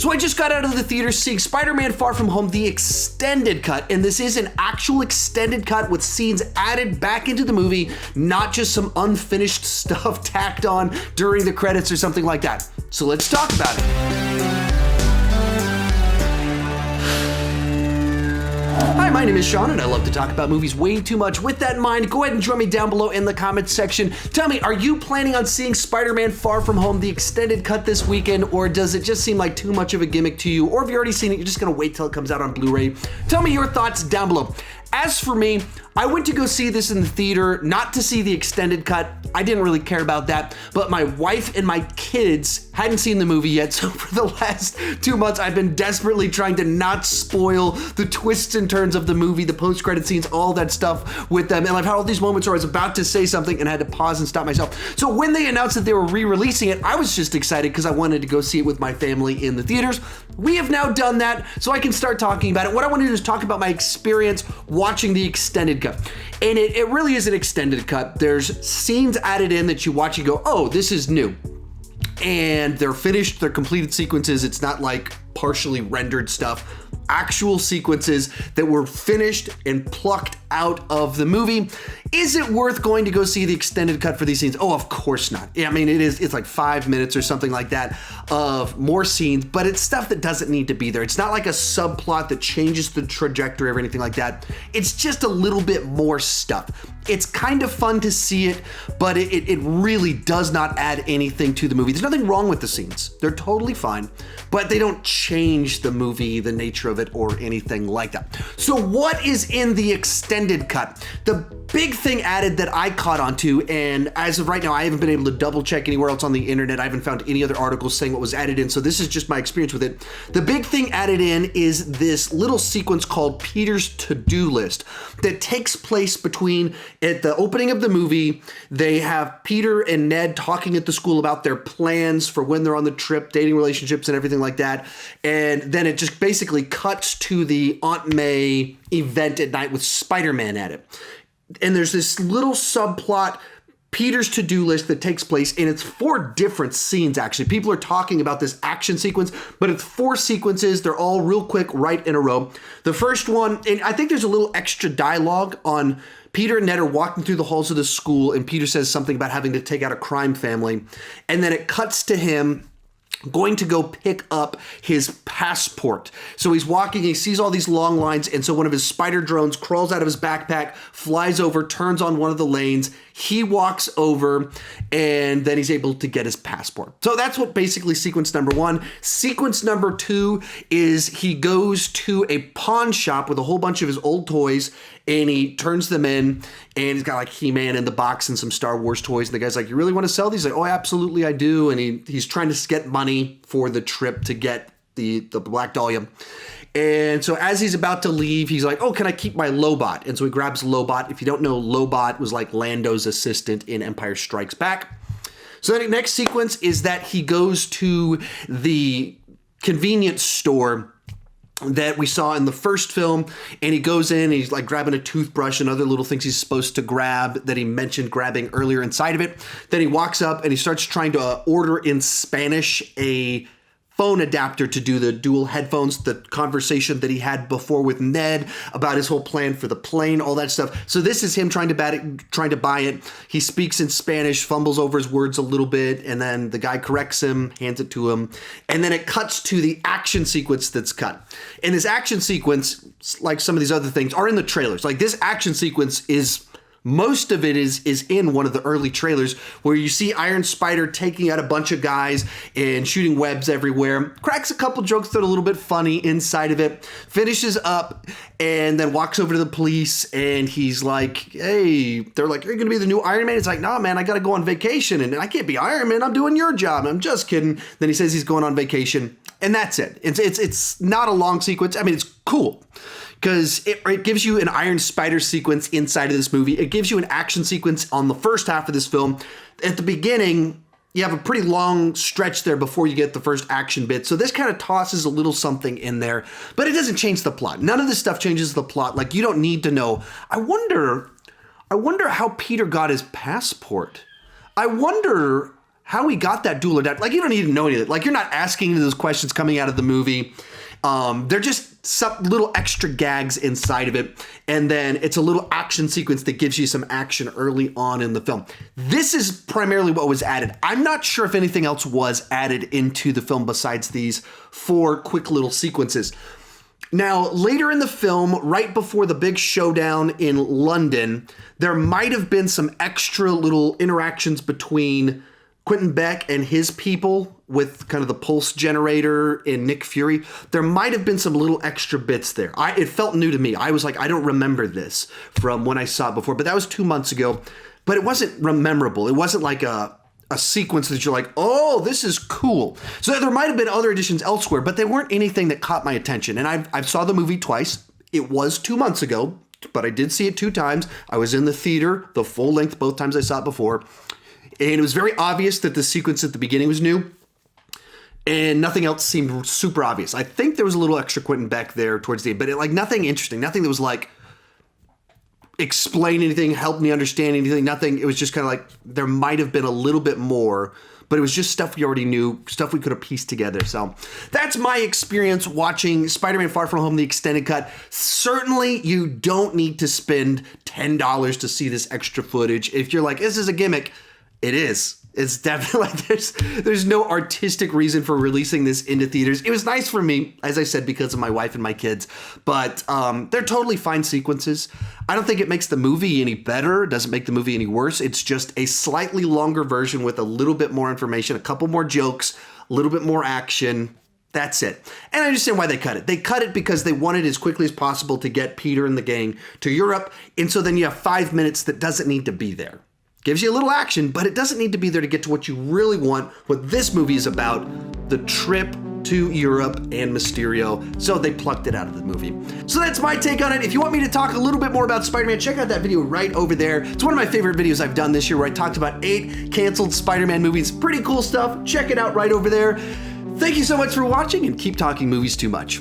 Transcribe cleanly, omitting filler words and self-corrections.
So I just got out of the theater seeing Spider-Man Far From Home, the extended cut, and this is an actual extended cut with scenes added back into the movie, not just some unfinished stuff tacked on during the credits or something like that. So let's talk about it. Hi, my name is Sean, and I love to talk about movies way too much. With that in mind, go ahead and join me down below in the comments section. Tell me, are you planning on seeing Spider-Man Far From Home, the extended cut this weekend, or does it just seem like too much of a gimmick to you? Or if you've already seen it, you're just gonna wait till it comes out on Blu-ray. Tell me your thoughts down below. As for me, I went to go see this in the theater, not to see the extended cut. I didn't really care about that, but my wife and my kids hadn't seen the movie yet, so for the last 2 months, I've been desperately trying to not spoil the twists and turns of the movie, the post-credit scenes, all that stuff with them, and I've had all these moments where I was about to say something and I had to pause and stop myself. So when they announced that they were re-releasing it, I was just excited because I wanted to go see it with my family in the theaters. We have now done that, so I can start talking about it. What I want to do is talk about my experience watching the extended cut. And it really is an extended cut. There's scenes added in that you watch and go, oh, this is new. And they're finished, they're completed sequences. It's not like partially rendered stuff. Actual sequences that were finished and plucked out of the movie. Is it worth going to go see the extended cut for these scenes? Oh, of course not. Yeah, I mean, it's like 5 minutes or something like that of more scenes, but it's stuff that doesn't need to be there. It's not like a subplot that changes the trajectory or anything like that. It's just a little bit more stuff. It's kind of fun to see it, but it really does not add anything to the movie. There's nothing wrong with the scenes. They're totally fine, but they don't change the movie, the nature of it, or anything like that. So what is in the extended cut? The big thing added that I caught onto, and as of right now, I haven't been able to double check anywhere else on the internet. I haven't found any other articles saying what was added in, so this is just my experience with it. The big thing added in is this little sequence called Peter's to-do list that takes place between, at the opening of the movie, they have Peter and Ned talking at the school about their plans for when they're on the trip, dating relationships and everything like that, and then it just basically cuts to the Aunt May event at night with Spider-Man at it. And there's this little subplot, Peter's to-do list, that takes place, and it's 4 different scenes, actually. People are talking about this action sequence, but it's 4 sequences. They're all real quick, right in a row. The first one, and I think there's a little extra dialogue on Peter and Ned are walking through the halls of the school, and Peter says something about having to take out a crime family. And then it cuts to him going to go pick up his passport. So he's walking, he sees all these long lines, and so one of his spider drones crawls out of his backpack, flies over, turns on one of the lanes. He walks over, and then he's able to get his passport. So that's what basically sequence number 1. Sequence number 2 is he goes to a pawn shop with a whole bunch of his old toys, and he turns them in, and he's got like He-Man in the box and some Star Wars toys. And the guy's like, you really want to sell these? He's like, oh, absolutely, I do. And he's trying to get money for the trip to get the Black Dahlia. And so as he's about to leave, he's like, oh, can I keep my Lobot? And so he grabs Lobot. If you don't know, Lobot was like Lando's assistant in Empire Strikes Back. So the next sequence is that he goes to the convenience store that we saw in the first film, and he goes in and he's like grabbing a toothbrush and other little things he's supposed to grab that he mentioned grabbing earlier inside of it. Then he walks up and he starts trying to order in Spanish a phone adapter to do the dual headphones, the conversation that he had before with Ned about his whole plan for the plane, all that stuff. So this is him trying to buy it. He speaks in Spanish, fumbles over his words a little bit, and then the guy corrects him, hands it to him, and then it cuts to the action sequence that's cut. And this action sequence, like some of these other things, are in the trailers. Like this action sequence is... most of it is in one of the early trailers where you see Iron Spider taking out a bunch of guys and shooting webs everywhere, cracks a couple jokes that are a little bit funny inside of it, finishes up, and then walks over to the police, and he's like, hey, they're like, you're going to be the new Iron Man? He's like, nah, man, I got to go on vacation, and I can't be Iron Man. I'm doing your job. I'm just kidding. Then he says he's going on vacation, and that's it. It's not a long sequence. I mean, it's cool, because it gives you an Iron Spider sequence inside of this movie. It gives you an action sequence on the first half of this film. At the beginning, you have a pretty long stretch there before you get the first action bit. So this kind of tosses a little something in there, but it doesn't change the plot. None of this stuff changes the plot. Like, you don't need to know. I wonder how Peter got his passport. I wonder how he got that dual adapt. Like, you don't need to know any of it. Like, you're not asking any of those questions coming out of the movie. They're just some little extra gags inside of it. And then it's a little action sequence that gives you some action early on in the film. This is primarily what was added. I'm not sure if anything else was added into the film besides these 4 quick little sequences. Now, later in the film, right before the big showdown in London, there might have been some extra little interactions between Quentin Beck and his people with kind of the pulse generator and Nick Fury. There might have been some little extra bits there. It felt new to me. I was like, I don't remember this from when I saw it before, but that was 2 months ago. But it wasn't memorable. It wasn't like a sequence that you're like, oh, this is cool. So there might have been other additions elsewhere, but they weren't anything that caught my attention. And I saw the movie twice. It was 2 months ago, but I did see it 2 times. I was in the theater, the full length, both times I saw it before. And it was very obvious that the sequence at the beginning was new. And nothing else seemed super obvious. I think there was a little extra Quentin Beck there towards the end, but nothing interesting. Nothing that was like, explain anything, help me understand anything, nothing. It was just kind of like there might have been a little bit more, but it was just stuff we already knew, stuff we could have pieced together. So that's my experience watching Spider-Man Far From Home, the extended cut. Certainly, you don't need to spend $10 to see this extra footage. If you're like, this is a gimmick, it is. It's definitely like there's no artistic reason for releasing this into theaters. It was nice for me, as I said, because of my wife and my kids, but they're totally fine sequences. I don't think it makes the movie any better. It doesn't make the movie any worse. It's just a slightly longer version with a little bit more information, a couple more jokes, a little bit more action. That's it. And I understand why they cut it. They cut it because they wanted as quickly as possible to get Peter and the gang to Europe. And so then you have 5 minutes that doesn't need to be there. Gives you a little action, but it doesn't need to be there to get to what you really want, what this movie is about, the trip to Europe and Mysterio. So they plucked it out of the movie. So that's my take on it. If you want me to talk a little bit more about Spider-Man, check out that video right over there. It's one of my favorite videos I've done this year where I talked about 8 canceled Spider-Man movies. Pretty cool stuff. Check it out right over there. Thank you so much for watching, and keep talking movies too much.